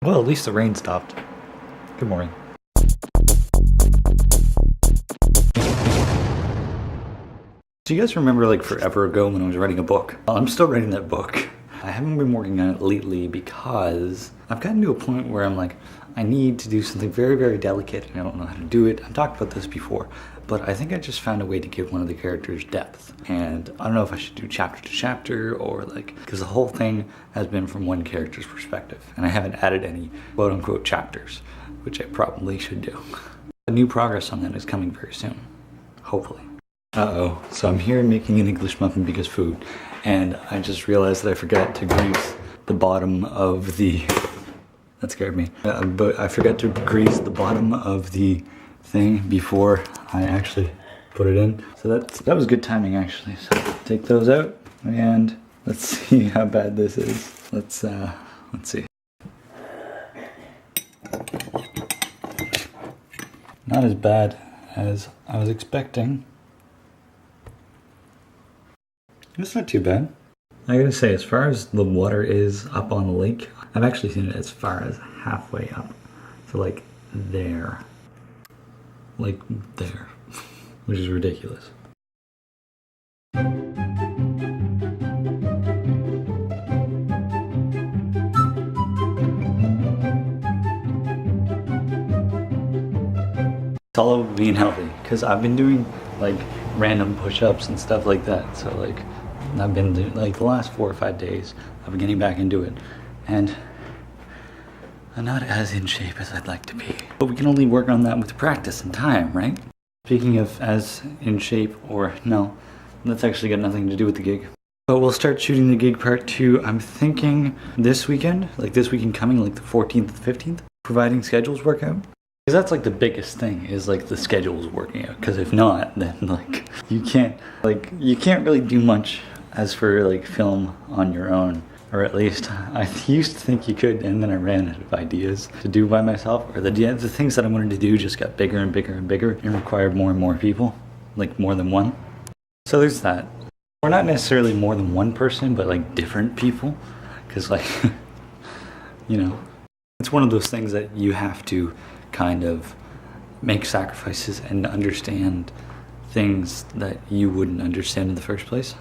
Well, at least the rain stopped. Good morning. Do you guys remember like forever ago when I was writing a book? Well, I'm still writing that book. I haven't been working on it lately because I've gotten to a point where I'm like, I need to do something very, very delicate and I don't know how to do it. I've talked about this before, but I think I just found a way to give one of the characters depth. And I don't know if I should do chapter to chapter or like, because the whole thing has been from one character's perspective and I haven't added any quote unquote chapters, which I probably should do. A new progress on that is coming very soon, hopefully. Uh-oh, so I'm here making an English muffin because food, and I just realized that I forgot to grease the bottom of the, that scared me, but I forgot to grease the bottom of the thing before I actually put it in. So that was good timing actually. So take those out and let's see how bad this is. Let's see. Not as bad as I was expecting. It's not too bad. I gotta say, as far as the water is up on the lake, I've actually seen it as far as halfway up. So like there. Like there. Which is ridiculous. It's all about being healthy, because I've been doing like random push-ups and stuff like that. So like I've been doing, like the last 4 or 5 days, I've been getting back into it, and I'm not as in shape as I'd like to be. But we can only work on that with practice and time, right? Speaking of as in shape, or no, that's actually got nothing to do with the gig. But we'll start shooting the gig part 2, I'm thinking this weekend, like this weekend coming, like the 14th and 15th, providing schedules work out. Because that's like the biggest thing, is like the schedules working out. Because if not, then like you can't really do much as for like film on your own. Or at least I used to think you could, and then I ran out of ideas to do by myself. Or the things that I wanted to do just got bigger and bigger and bigger and required more and more people, like more than one. So there's that. We're not necessarily more than one person, but like different people. Because like, you know, it's one of those things that you have to kind of make sacrifices and understand things that you wouldn't understand in the first place.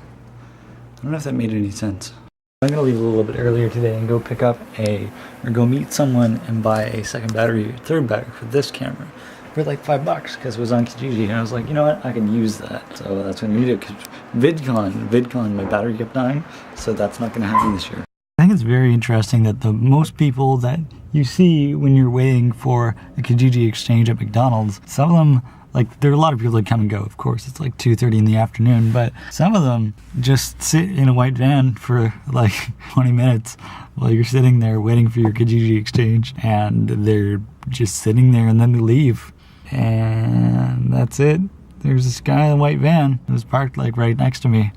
I don't know if that made any sense. I'm gonna leave a little bit earlier today and go pick up or go meet someone and buy a second battery, third battery for this camera for like $5 because it was on Kijiji, and I was like, you know what, I can use that. So that's what I'm gonna do, because VidCon, my battery kept dying, so that's not gonna happen this year. I think it's very interesting that the most people that you see when you're waiting for a Kijiji exchange at McDonald's, some of them, like, there are a lot of people that come and go, of course. It's like 2:30 in the afternoon, but some of them just sit in a white van for like 20 minutes while you're sitting there waiting for your Kijiji exchange, and they're just sitting there and then they leave. And that's it. There's this guy in a white van who was parked like right next to me.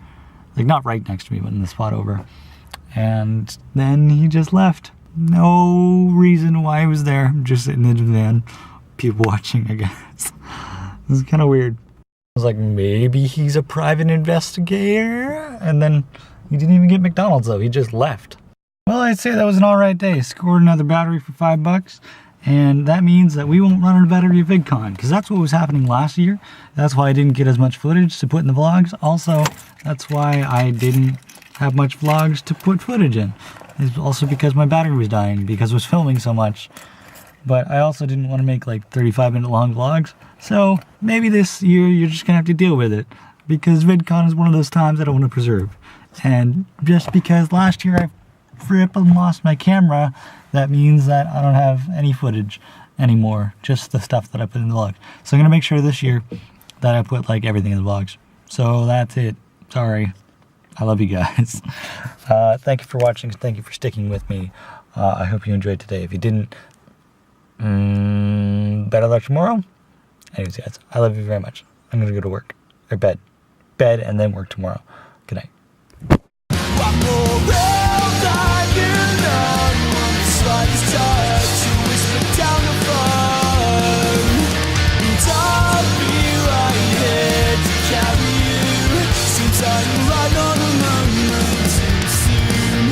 Like not right next to me, but in the spot over. And then he just left. No reason why he was there, just sitting in the van, people watching, I guess. This is kind of weird. I was like, maybe he's a private investigator? And then he didn't even get McDonald's though, he just left. Well, I'd say that was an alright day. Scored another battery for $5, and that means that we won't run out of battery at VidCon, because that's what was happening last year. That's why I didn't get as much footage to put in the vlogs. Also, that's why I didn't have much vlogs to put footage in. It's also because my battery was dying, because I was filming so much. But I also didn't want to make like 35-minute long vlogs. So maybe this year you're just gonna have to deal with it, because VidCon is one of those times that I want to preserve. And just because last year I frippin' lost my camera, that means that I don't have any footage anymore, just the stuff that I put in the vlogs. So I'm gonna make sure this year that I put like everything in the vlogs. So that's it. Sorry. I love you guys. Thank you for watching. Thank you for sticking with me. I hope you enjoyed today. If you didn't, better luck tomorrow. Anyways, guys, I love you very much. I'm gonna go to work, or bed, and then work tomorrow. Good night.